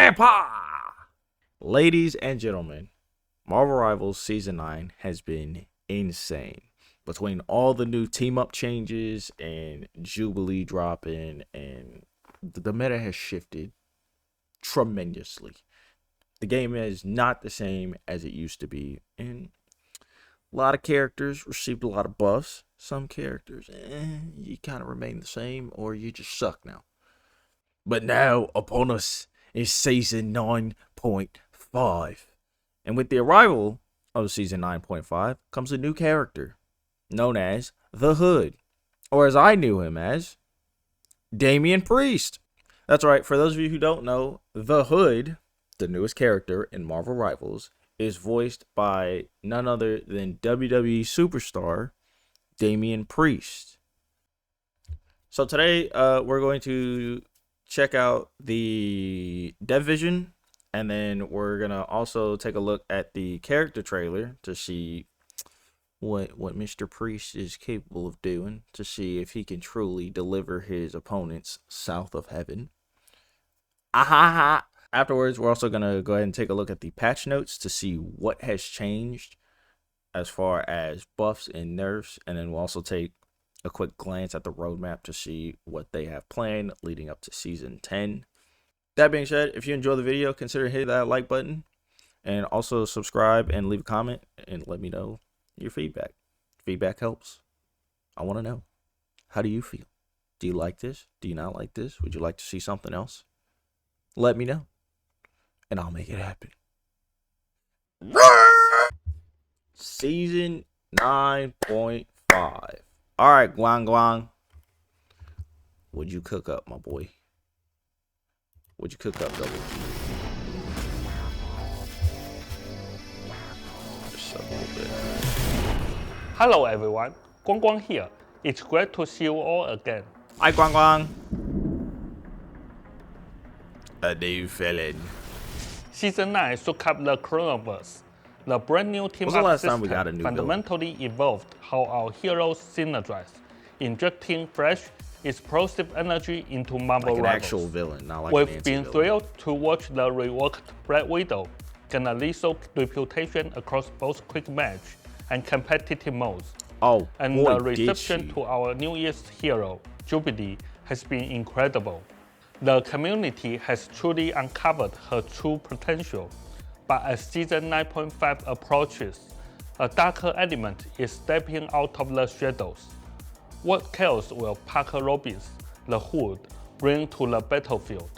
Grandpa! Ladies and gentlemen, Marvel Rivals Season 9 has been insane. Between all the new team-up changes and Jubilee dropping, and the meta has shifted tremendously. The game is not the same as it used to be, and a lot of characters received a lot of buffs. Some characters, you kind of remain the same, or you just suck now. But now, upon us is Season 9.5. And with the arrival of Season 9.5 comes a new character, known as The Hood, or as I knew him as, Damian Priest. That's right, for those of you who don't know, The Hood, the newest character in Marvel Rivals, is voiced by none other than WWE superstar Damian Priest. So today, we're going to check out the Dev Vision, and then we're gonna also take a look at the character trailer to see what Mr. Priest is capable of doing, to see if he can truly deliver his opponents south of heaven. Afterwards, we're also gonna go ahead and take a look at the patch notes to see what has changed as far as buffs and nerfs, and then we'll also take a quick glance at the roadmap to see what they have planned leading up to Season 10. That being said, if you enjoy the video, consider hitting that like button, and also subscribe and leave a comment and let me know your feedback. Feedback helps. I want to know. How do you feel? Do you like this? Do you not like this? Would you like to see something else? Let me know, and I'll make it happen. Season 9.5. All right, Guang. What'd you cook up, my boy? What'd you cook up, Double G? Just a little bit. Hello everyone, Guang here. It's great to see you all again. Hi, Guang. A new villain. Season 9 shook up the Chronoverse. The brand new When's the team-up last time system we got a new fundamentally evolved how our heroes synergize, injecting fresh, explosive energy into Marvel Like an Rivals. actual villain, not like We've an been anti-villain. thrilled to watch the reworked Black Widow gain a lethal reputation across both quick match and competitive modes. Oh, And boy, the reception did she. to our newest hero, Jubilee, has been incredible. The community has truly uncovered her true potential, but as Season 9.5 approaches, a darker element is stepping out of the shadows. What chaos will Parker Robbins, the Hood, bring to the battlefield?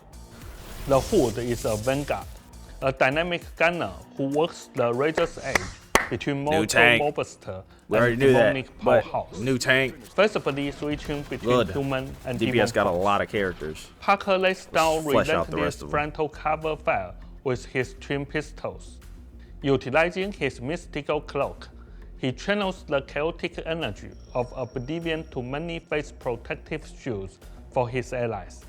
The Hood is a vanguard, a dynamic gunner who works the razor's edge between Mortal tank. Mobster We already and knew that, demonic but powerhouse. new tank. Feasibly switching between Good. human and DPS demon got a force. lot of characters. Parker lays down flesh out the relentless rest of them. frontal cover fire with his twin pistols. Utilizing his mystical cloak, he channels the chaotic energy of Oblivion to manifest protective shields for his allies,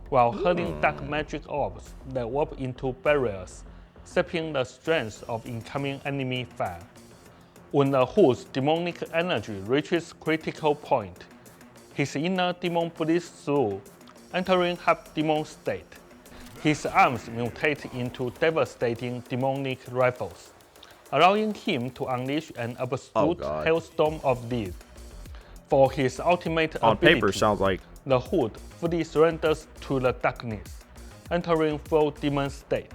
while hurling dark magic orbs that warp into barriers, sapping the strength of incoming enemy fire. When the Hood's demonic energy reaches critical point, his inner demon bleeds through, entering half-demon state. His arms mutate into devastating demonic rifles, allowing him to unleash an absolute God. hailstorm of death. For his ultimate On ability, paper, sounds like the Hood fully surrenders to the darkness, entering full demon state,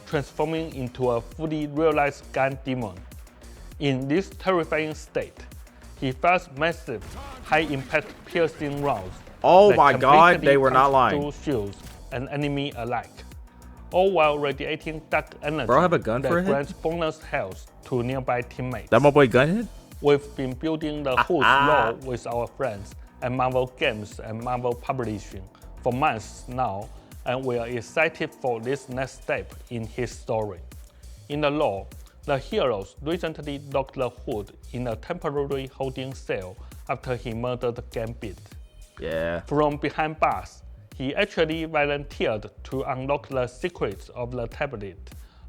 transforming into a fully realized gun demon. In this terrifying state, he fires massive, high-impact piercing rounds. Oh that my God, completely they were not punch lying. through shields and enemy alike, all while radiating dark energy Bro, have a gun that for a head? grants bonus health to nearby teammates. that my boy Gunhead. We've been building the Hood's lore with our friends at Marvel Games and Marvel Publishing for months now, and we are excited for this next step in his story. In the lore, the heroes recently locked the Hood in a temporary holding cell after he murdered Gambit. Yeah. From behind bars, he actually volunteered to unlock the secrets of the Tablet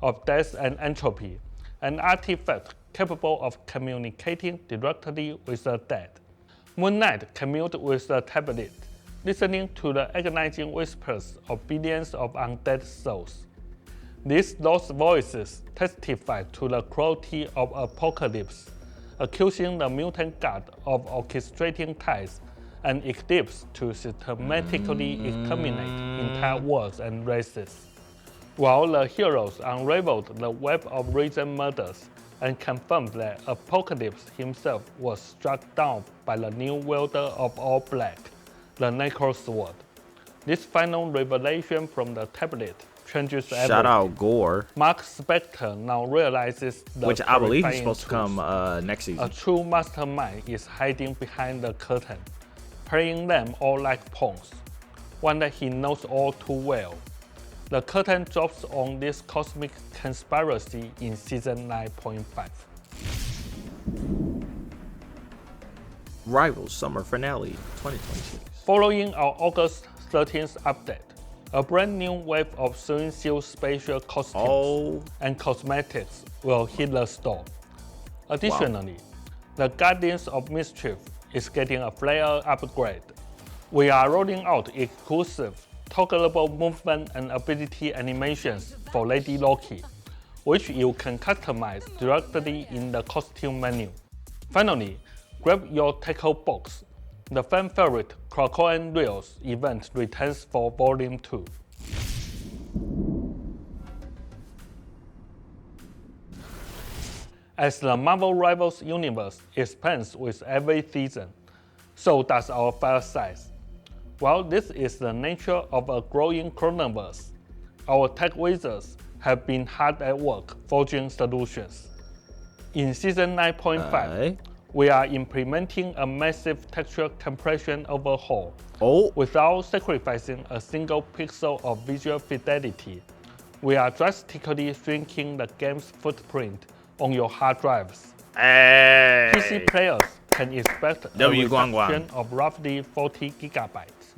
of Death and Entropy, an artifact capable of communicating directly with the dead. Moon Knight communed with the Tablet, listening to the agonizing whispers of billions of undead souls. These lost voices testify to the cruelty of Apocalypse, accusing the mutant god of orchestrating ties and Eclipse to systematically exterminate entire worlds and races. While the heroes unraveled the web of recent murders and confirmed that Apocalypse himself was struck down by the new wielder of all black, the Necrosword. This final revelation from the tablet changes everything. Shout out Gore. Mark Spector now realizes the which I believe is terrifying supposed to truth. come next season. A true mastermind is hiding behind the curtain, playing them all like pawns, one that he knows all too well. The curtain drops on this cosmic conspiracy in season 9.5. Rivals Summer Finale 2026. Following our August 13th update, a brand new wave of Swing Seal special costumes and cosmetics will hit the store. Additionally, the Guardians of Mischief is getting a flare upgrade. We are rolling out exclusive toggleable movement and ability animations for Lady Loki, which you can customize directly in the costume menu. Finally, grab your tackle box. The fan favorite Krakoan Reels event returns for Volume 2. As the Marvel Rivals universe expands with every season, so does our file size. While this is the nature of a growing chronoverse, our tech wizards have been hard at work forging solutions. In Season 9.5, we are implementing a massive texture compression overhaul without sacrificing a single pixel of visual fidelity. We are drastically shrinking the game's footprint on your hard drives. PC players can expect a reduction of roughly 40 gigabytes,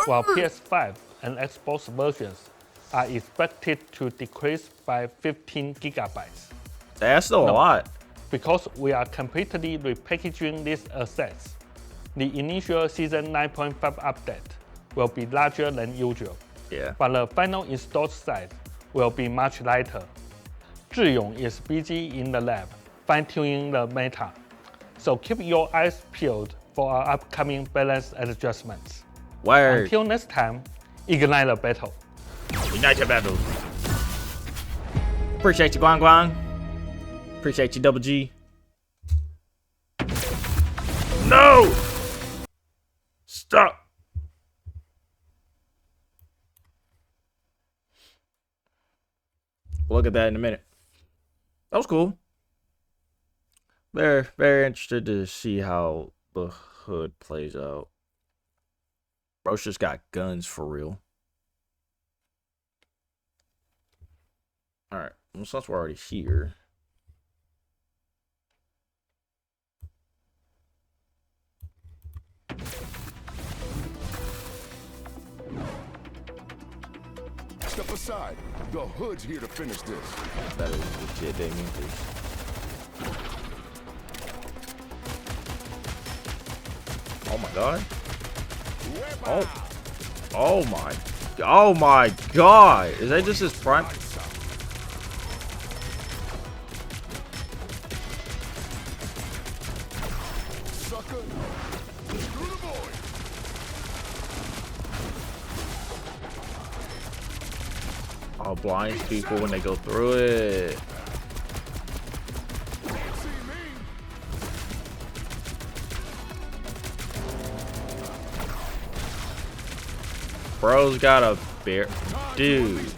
while PS5 and Xbox versions are expected to decrease by 15 gigabytes. That's still a lot. Because we are completely repackaging these assets, the initial Season 9.5 update will be larger than usual, but the final installed size will be much lighter. Zhiyong is busy in the lab, fine-tuning the meta, so keep your eyes peeled for our upcoming balance adjustments. Until next time, ignite the battle. Ignite the battle. Appreciate you, Guang Guang. Appreciate you, Double G. No! Stop! We'll look at that in a minute. That was cool. Very, very interested to see how the hood plays out. Bro's just got guns for real. Alright, well, since we're already here. Step aside. The hood's here to finish this. That is legit, they mean this. Oh my god. Oh my god. Is that just his prime? Sucker. Through the void. Oh, blinds people when they go through it. Bro's got a bear. Dude.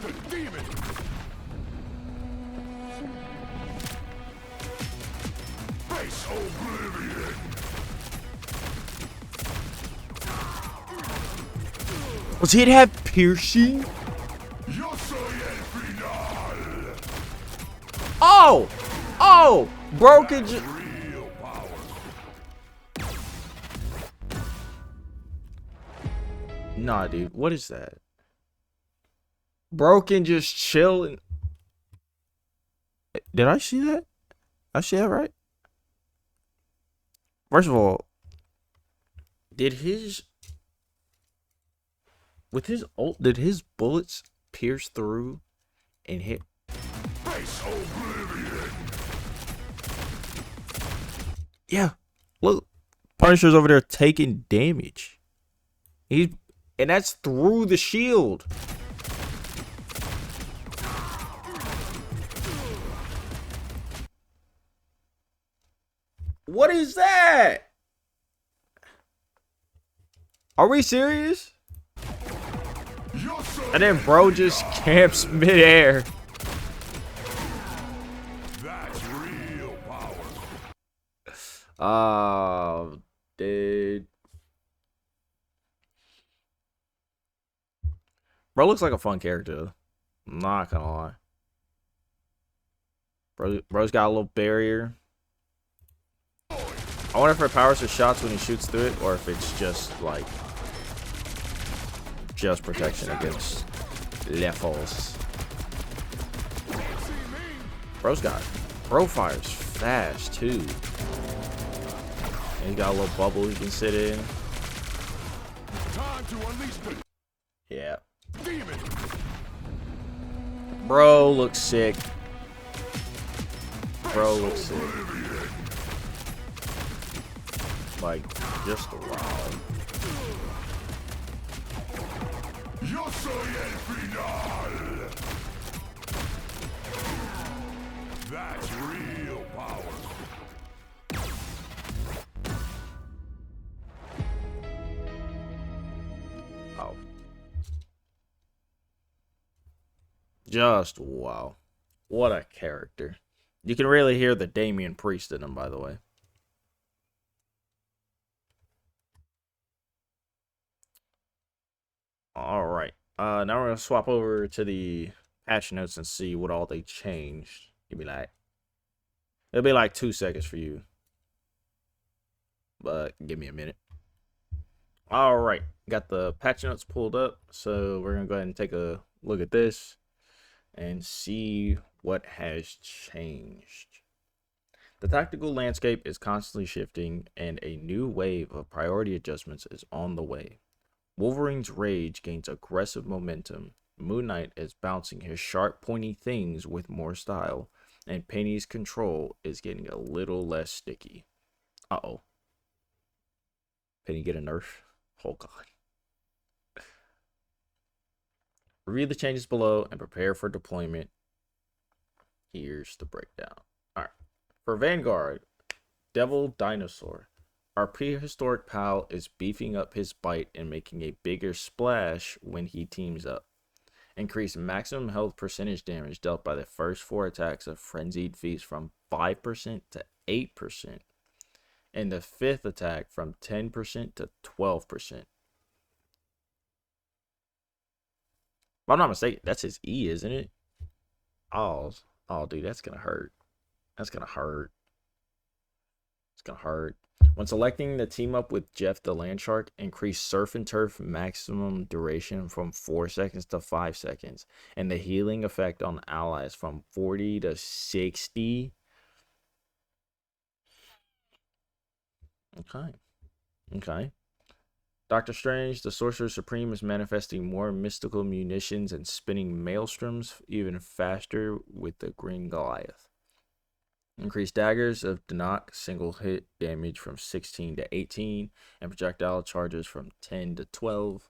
Was he have piercing? Oh! Oh! Broken. Nah, dude. What is that? Broken just chilling. Did I see that? I see that right? First of all, did his bullets pierce through and hit. Face oblivion. Yeah, look, Punisher's over there taking damage. And that's through the shield. What is that? Are we serious? And then bro just camps midair. That's real power. Oh, dude. Bro looks like a fun character. I'm not gonna lie. Bro's got a little barrier. I wonder if it powers his shots when he shoots through it, or if it's just like protection against levels. Bro fires fast too. And he got a little bubble he can sit in. Time to unleash the Yeah. demon. Bro looks sick. Bro looks sick. Like, just wow. Yo soy el final. That's real power. Oh. Just wow. What a character. You can really hear the Damian Priest in him, by the way. All right. Now we're gonna swap over to the patch notes and see what all they changed. It'll be like 2 seconds for you, but give me a minute. All right, got the patch notes pulled up, so we're gonna go ahead and take a look at this and see what has changed. The tactical landscape is constantly shifting, and a new wave of priority adjustments is on the way. Wolverine's rage gains aggressive momentum. Moon Knight is bouncing his sharp, pointy things with more style, and Penny's control is getting a little less sticky. Uh-oh. Penny get a nerf? Oh, God. Review the changes below and prepare for deployment. Here's the breakdown. All right. For Vanguard, Devil Dinosaur. Our prehistoric pal is beefing up his bite and making a bigger splash when he teams up. Increase maximum health percentage damage dealt by the first 4 attacks of Frenzied Feast from 5% to 8%. And the 5th attack from 10% to 12%. If I'm not mistaken, that's his E, isn't it? Oh, dude, that's gonna hurt. That's gonna hurt. It's gonna hurt. When selecting the team up with Jeff the Landshark, increase Surf and Turf maximum duration from 4 seconds to 5 seconds, and the healing effect on allies from 40 to 60. Okay. Doctor Strange, the Sorcerer Supreme, is manifesting more mystical munitions and spinning maelstroms even faster with the Green Goliath. Increase daggers of Danak single hit damage from 16 to 18 and projectile charges from 10 to 12.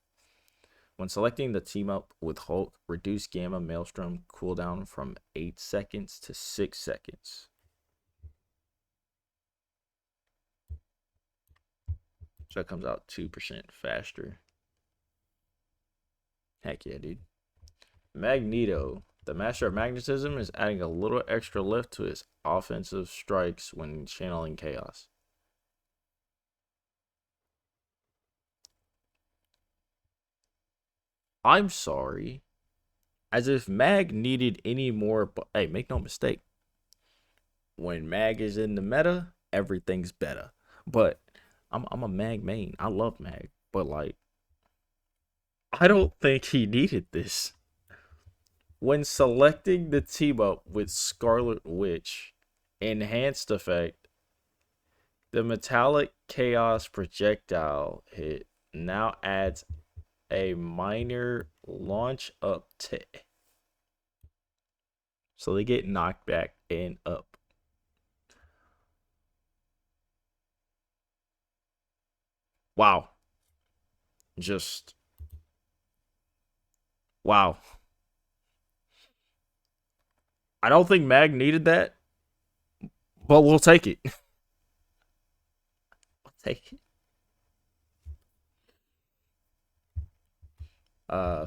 When selecting the team up with Hulk, reduce Gamma Maelstrom cooldown from 8 seconds to 6 seconds. So that comes out 2% faster. Heck yeah, dude. Magneto. The Master of Magnetism is adding a little extra lift to his offensive strikes when channeling chaos. I'm sorry. As if Mag needed any more, but hey, make no mistake. When Mag is in the meta, everything's better. But I'm a Mag main. I love Mag. But like, I don't think he needed this. When selecting the team up with Scarlet Witch, enhanced effect, the metallic chaos projectile hit now adds a minor launch uptick. So they get knocked back and up. Wow. Just. Wow. I don't think Mag needed that, but we'll take it. We'll take it.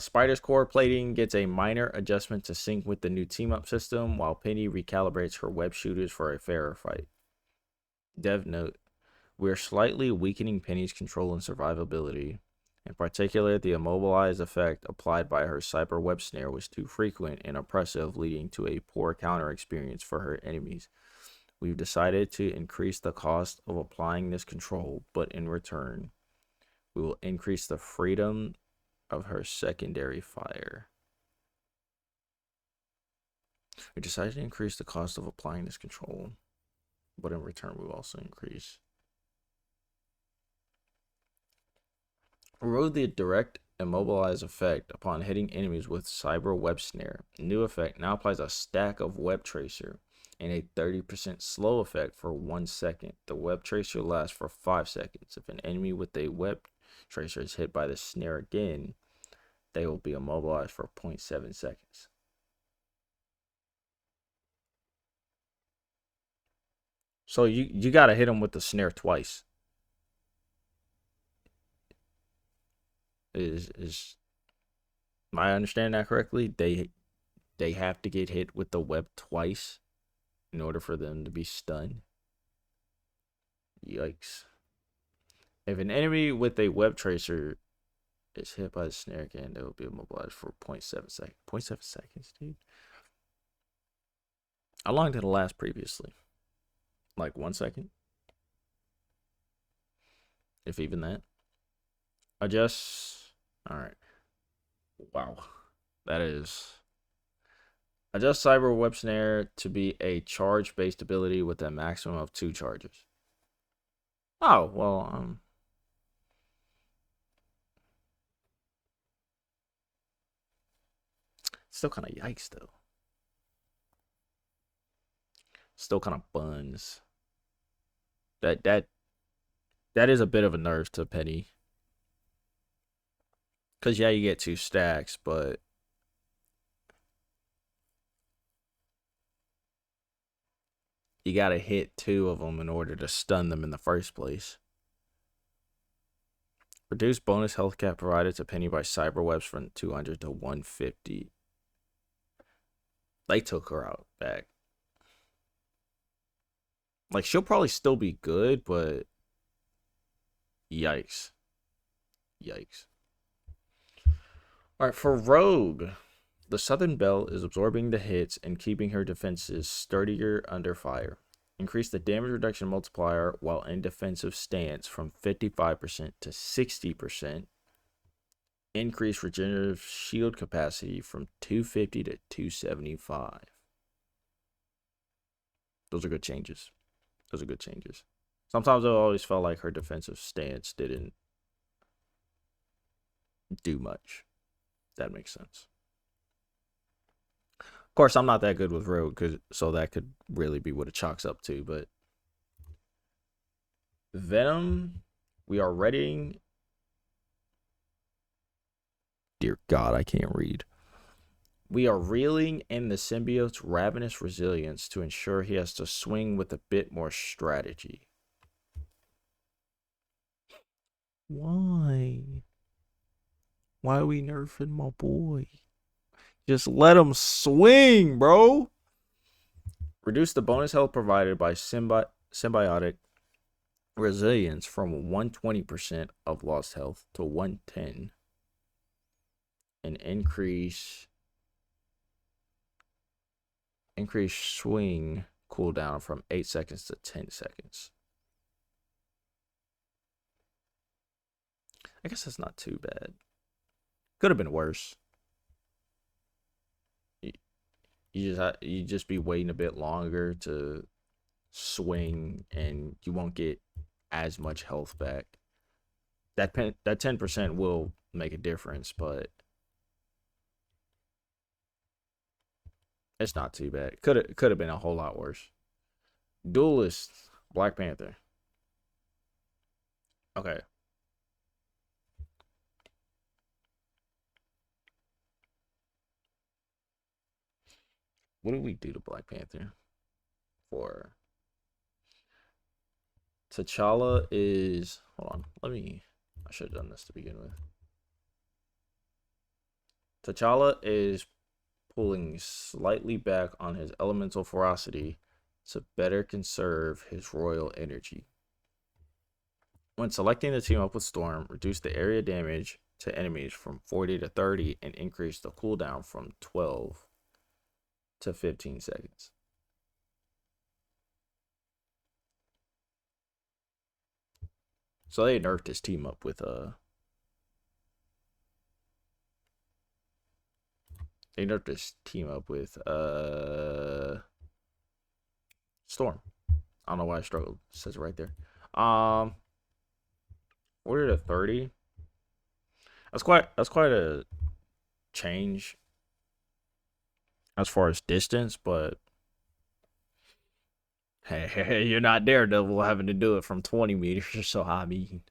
Spider's core plating gets a minor adjustment to sync with the new team up system, while Penny recalibrates her web shooters for a fairer fight. Dev note: we're slightly weakening Penny's control and survivability. In particular, the immobilize effect applied by her cyber web snare was too frequent and oppressive, leading to a poor counter experience for her enemies. We've decided to increase the cost of applying this control, but in return, we will increase the freedom of her secondary fire. We decided to increase the cost of applying this control, but in return, we will also increase. Erode the direct immobilize effect upon hitting enemies with cyber web snare. New effect now applies a stack of web tracer and a 30% slow effect for 1 second. The web tracer lasts for 5 seconds. If an enemy with a web tracer is hit by the snare again, they will be immobilized for 0.7 seconds. So you got to hit them with the snare twice. Is I understand that correctly? They have to get hit with the web twice in order for them to be stunned. Yikes. If an enemy with a web tracer is hit by the snare again, they will be immobilized for 0.7 seconds. 0.7 seconds, dude. How long did it last previously? Like 1 second? If even that. Adjust. Alright. Wow. That is. Adjust cyber web snare to be a charge-based ability with a maximum of 2 charges. Oh, well, still kind of yikes, though. Still kind of buns. That is a bit of a nerve to Penny. Because, yeah, you get 2 stacks, but you got to hit 2 of them in order to stun them in the first place. Reduce bonus health cap provided to Penny by cyberwebs from 200 to 150. They took her out back. Like, she'll probably still be good, but yikes. Yikes. Alright, for Rogue, the Southern Belle is absorbing the hits and keeping her defenses sturdier under fire. Increase the damage reduction multiplier while in defensive stance from 55% to 60%. Increase regenerative shield capacity from 250 to 275. Those are good changes. Those are good changes. Sometimes I always felt like her defensive stance didn't do much. That makes sense. Of course, I'm not that good with Rogue, so that could really be what it chalks up to. But Venom, we are readying. Dear God, I can't read. We are reeling in the symbiote's ravenous resilience to ensure he has to swing with a bit more strategy. Why? Why are we nerfing my boy? Just let him swing, bro. Reduce the bonus health provided by symbiotic resilience from 120% of lost health to 110. And increase swing cooldown from 8 seconds to 10 seconds. I guess that's not too bad. Could have been worse. You just be waiting a bit longer to swing, and you won't get as much health back. That 10% will make a difference, but It's not too bad. Could have been a whole lot worse. Duelist, Black Panther. Okay. What do we do to Black Panther? For T'Challa is, hold on. I should have done this to begin with. T'Challa is pulling slightly back on his elemental ferocity to better conserve his royal energy. When selecting to team up with Storm, reduce the area damage to enemies from 40 to 30 and increase the cooldown from 12 to 15 seconds. So they nerfed his team up with Storm. I don't know why I struggled. It says it right there. 40 to 30. That's quite a change as far as distance, but hey, you're not Daredevil having to do it from 20 meters, so I mean.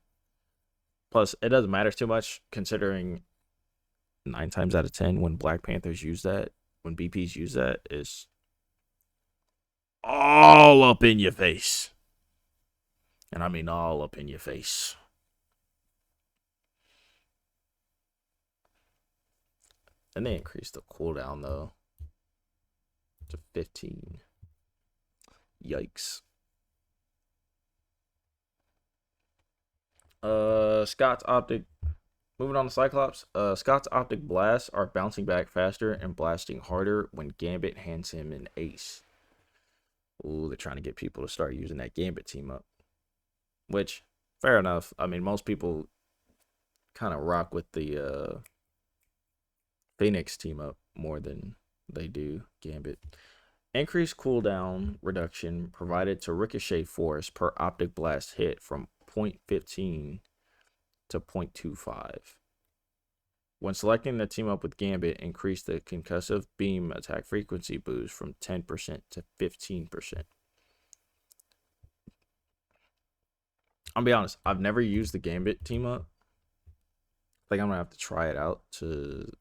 Plus, it doesn't matter too much considering 9 times out of 10 when Black Panthers use that, when BPs use that, is all up in your face. And I mean all up in your face. And they increased the cooldown though to 15. Yikes. Scott's optic. Moving on to Cyclops. Scott's optic blasts are bouncing back faster and blasting harder when Gambit hands him an ace. Ooh, they're trying to get people to start using that Gambit team up. Which, fair enough. I mean, most people kind of rock with the Phoenix team up more than they do Gambit. Increased cooldown reduction provided to ricochet force per optic blast hit from 0.15 to 0.25. When selecting the team up with Gambit, increase the concussive beam attack frequency boost from 10% to 15%. I'll be honest, I've never used the Gambit team up. I think I'm gonna have to try it out to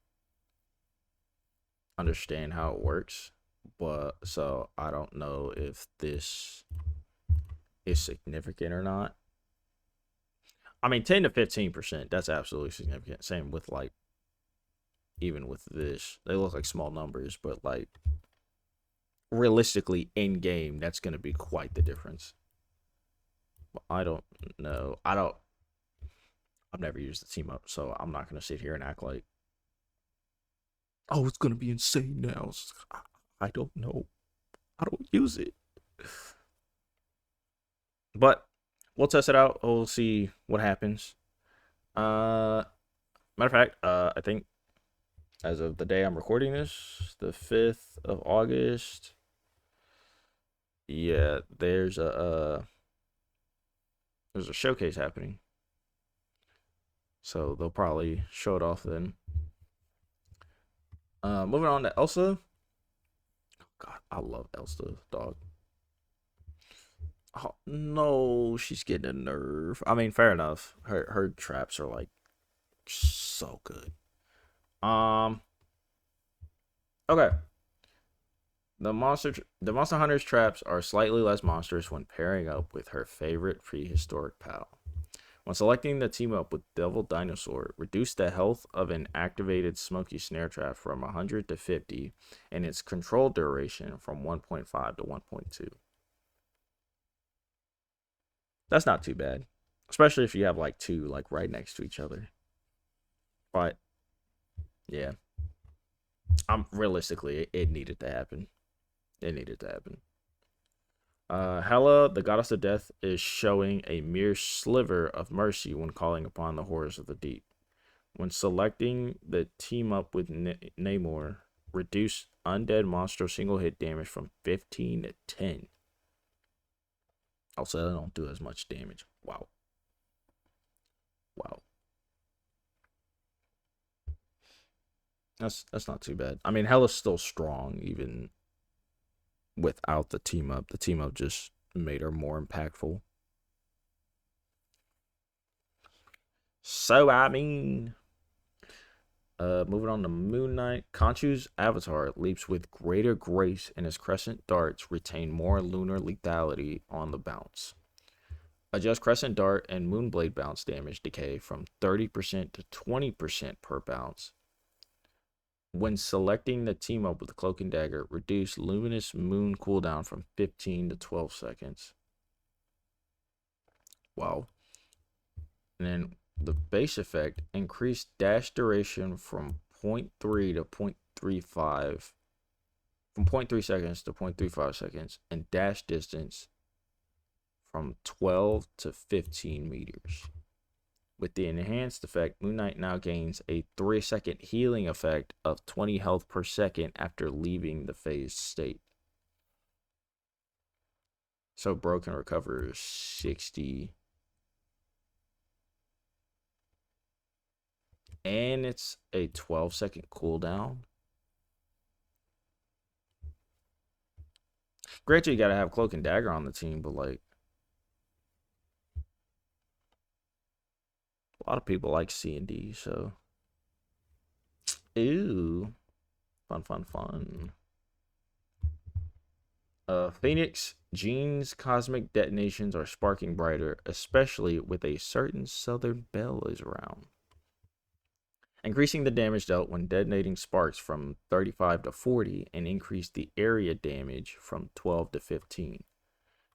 understand how it works. But so I don't know if this is significant or not. I mean, 10 to 15%, that's absolutely significant. Same with like, even with this, they look like small numbers, but like realistically in game, that's going to be quite the difference. But I don't know. I've never used the team up, so I'm not going to sit here and act like, oh, it's going to be insane now. I don't know. I don't use it. But we'll test it out. We'll see what happens. Matter of fact, I think as of the day I'm recording this, the 5th of August, yeah, there's a showcase happening. So they'll probably show it off then. Moving on to Elsa. God, I love Elsa, dog. Oh, no, she's getting a nerve. I mean, fair enough. Her traps are like so good. Okay. The Monster Hunter's traps are slightly less monstrous when pairing up with her favorite prehistoric pal. When selecting the team up with Devil Dinosaur, reduce the health of an activated Smoky Snare Trap from 100 to 50 and its control duration from 1.5 to 1.2. That's not too bad, especially if you have like two like right next to each other. But yeah, realistically it needed to happen. It needed to happen. Hela, the goddess of death, is showing a mere sliver of mercy when calling upon the horrors of the deep. When selecting the team up with Namor, reduce undead monster single hit damage from 15 to 10. Also, they don't do as much damage. Wow. That's not too bad. I mean, Hela's still strong, even without the team up. The team up just made her more impactful. So I mean, moving on to Moon Knight. Khonshu's avatar leaps with greater grace, and his crescent darts retain more lunar lethality on the bounce. Adjust crescent dart and moonblade bounce damage decay from 30% to 20% per bounce. When selecting the team up with the Cloak and Dagger, reduce luminous moon cooldown from 15 to 12 seconds. Wow. And then the base effect, increased dash duration from 0.3 to 0.35, from 0.3 seconds to 0.35 seconds, and dash distance from 12 to 15 meters. With the enhanced effect, Moon Knight now gains a 3-second healing effect of 20 health per second after leaving the phased state. So Bro can recover 60. And it's a 12-second cooldown. Granted, you gotta have Cloak and Dagger on the team, but like, a lot of people like C&D, so. Ooh. Fun. Phoenix, Jean's cosmic detonations are sparking brighter, especially with a certain Southern Belle is around. Increasing the damage dealt when detonating sparks from 35 to 40, and increase the area damage from 12 to 15.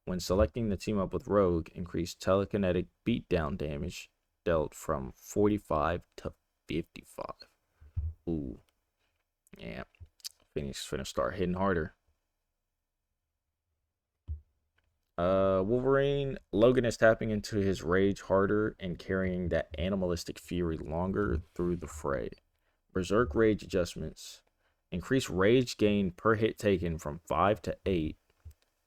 When selecting the team up with Rogue, increase telekinetic beatdown damage dealt from 45 to 55. Ooh. Yeah. Phoenix is finna start hitting harder. Wolverine, Logan is tapping into his rage harder and carrying that animalistic fury longer through the fray. Berserk rage adjustments. Increase rage gain per hit taken from 5 to 8.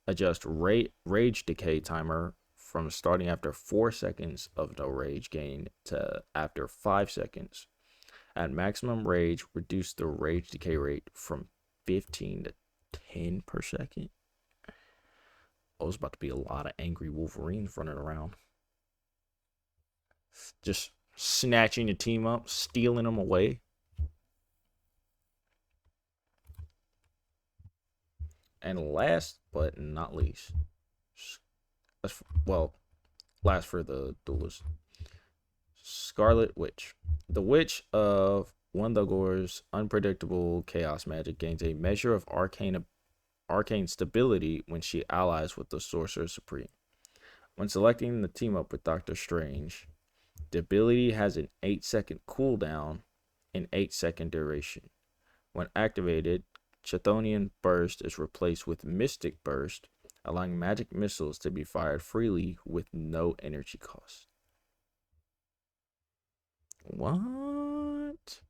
Adjust rage decay timer from starting after 4 seconds of no rage gain to after 5 seconds. At maximum rage, reduce the rage decay rate from 15 to 10 per second. Oh, there's about to be a lot of angry Wolverines running around. Just snatching the team up, stealing them away. And last but not least, well, last for the duelist, Scarlet Witch. The Witch of Wundagor's unpredictable chaos magic gains a measure of arcane stability when she allies with the Sorcerer Supreme. When selecting the team up with Doctor Strange, the ability has an 8-second cooldown and 8-second duration. When activated, Chthonian Burst is replaced with Mystic Burst, allowing magic missiles to be fired freely with no energy cost. What?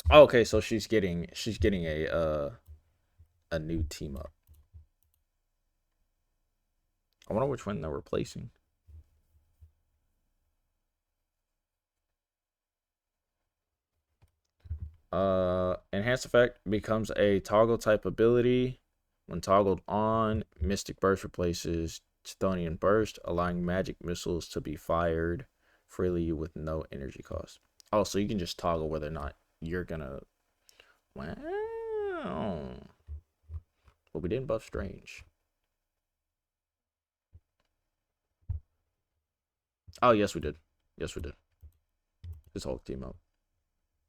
Okay, so she's getting a new team up. I wonder which one they're replacing. Enhanced effect becomes a toggle type ability. When toggled on, Mystic Burst replaces Chthonian Burst, allowing magic missiles to be fired freely with no energy cost. Oh, so you can just toggle whether or not you're gonna. Wow. But we didn't buff Strange. Oh, yes, we did. Yes, we did. His Hulk team up.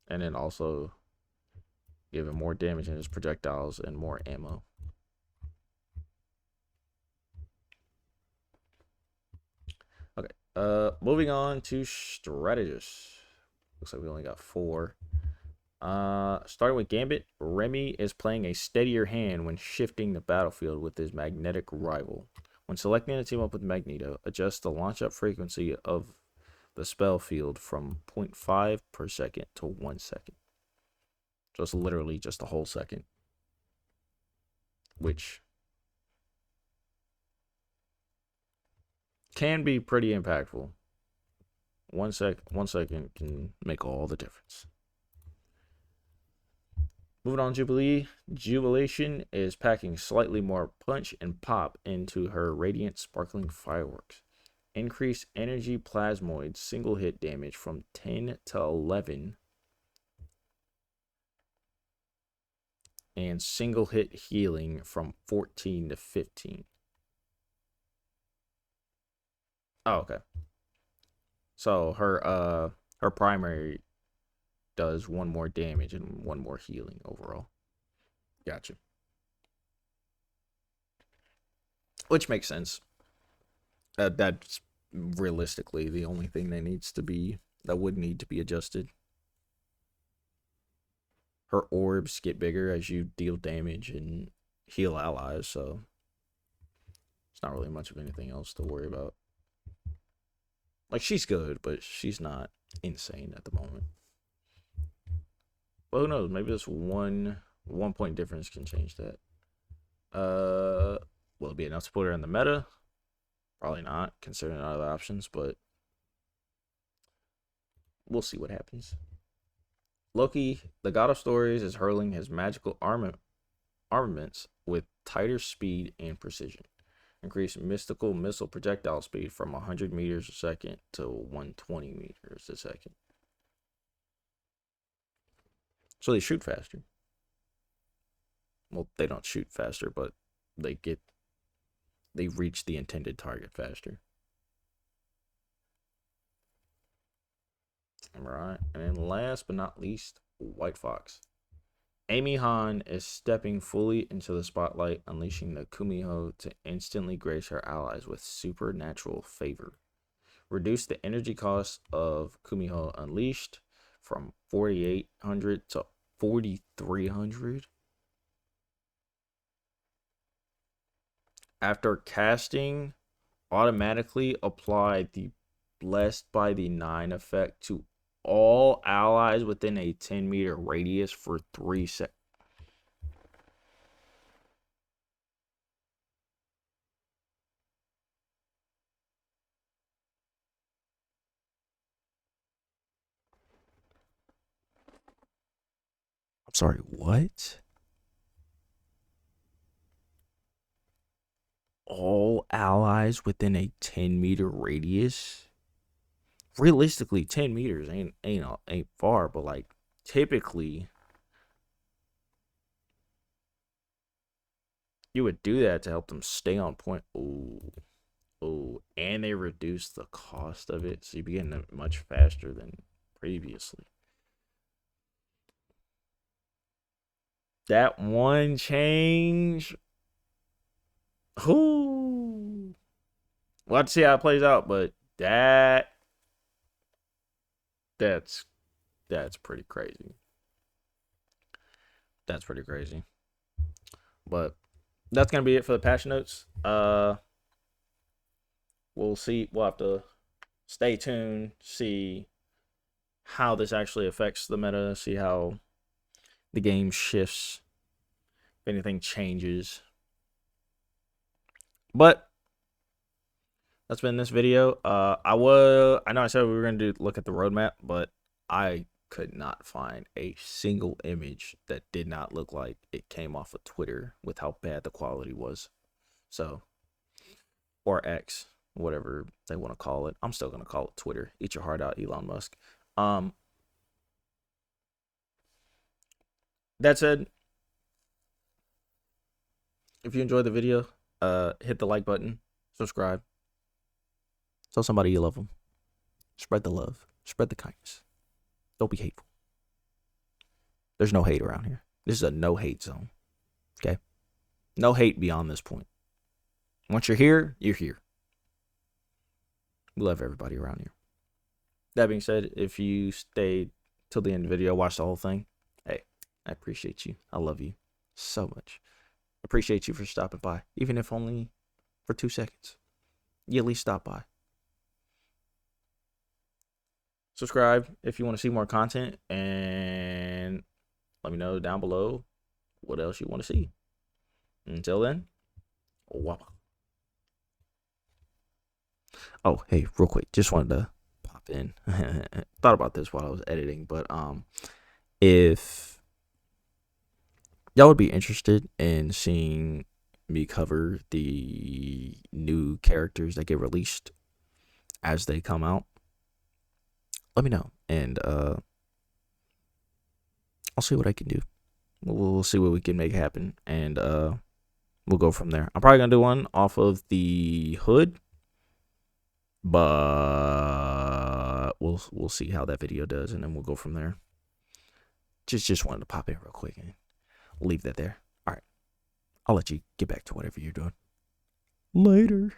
And then also give him more damage in his projectiles and more ammo. Okay. Moving on to strategists. Looks like we only got 4. Starting with Gambit, Remy is playing a steadier hand when shifting the battlefield with his magnetic rival. When selecting a team up with Magneto, adjust the launch up frequency of the spell field from 0.5 per second to 1 second. So it's literally just a whole second. Which can be pretty impactful. 1 second can make all the difference. Moving on, Jubilation is packing slightly more punch and pop into her radiant sparkling fireworks. Increase energy plasmoid single hit damage from 10 to 11. And single hit healing from 14 to 15. Oh, okay. So her primary does 1 more damage and 1 more healing overall. Gotcha. Which makes sense. That's realistically the only thing that would need to be adjusted. Her orbs get bigger as you deal damage and heal allies, so it's not really much of anything else to worry about. Like, she's good, but she's not insane at the moment. Well, who knows? Maybe this one point difference can change that. Will it be enough to put her in the meta? Probably not, considering other options, but we'll see what happens. Loki, the god of stories, is hurling his magical armaments with tighter speed and precision. Increase mystical missile projectile speed from 100 meters a second to 120 meters a second. So they shoot faster. Well, they don't shoot faster, but they reach the intended target faster. Alright, and then last but not least, White Fox. Amy Han is stepping fully into the spotlight, unleashing the Kumiho to instantly grace her allies with supernatural favor. Reduce the energy cost of Kumiho Unleashed from 4,800 to 4,300. After casting, automatically apply the Blessed by the 9 effect to all allies within a 10-meter radius for 3 seconds. I'm sorry, what? All allies within a 10-meter radius? Realistically, 10 meters ain't far, but like typically you would do that to help them stay on point. Oh, and they reduce the cost of it, so you be getting it much faster than previously. That one change. We'll have to see how it plays out, but that's pretty crazy. That's pretty crazy. But that's gonna be it for the patch notes. We'll see. We'll have to stay tuned, see how this actually affects the meta, see how the game shifts, if anything changes. But that's been this video. I know I said we were gonna look at the roadmap, but I could not find a single image that did not look like it came off of Twitter with how bad the quality was. So, or X, whatever they want to call it. I'm still gonna call it Twitter. Eat your heart out, Elon Musk. That said, if you enjoyed the video, hit the like button, subscribe, tell somebody you love them, spread the love, spread the kindness. Don't be hateful. There's no hate around here. This is a no hate zone. Okay? No hate beyond this point. Once you're here, you're here. We love everybody around here. That being said, if you stayed till the end of the video, watch the whole thing, hey, I appreciate you. I love you so much. Appreciate you for stopping by, even if only for 2 seconds. You at least stop by. Subscribe if you want to see more content, and let me know down below what else you want to see. Until then, wapa. Oh, hey, real quick, just wanted to pop drop in. Thought about this while I was editing, but if y'all would be interested in seeing me cover the new characters that get released as they come out, let me know, and I'll see what I can do. We'll see what we can make happen, and we'll go from there. I'm probably gonna do one off of the hood, but we'll see how that video does, and then we'll go from there. Just wanted to pop in real quick and leave that there. All right, I'll let you get back to whatever you're doing. Later.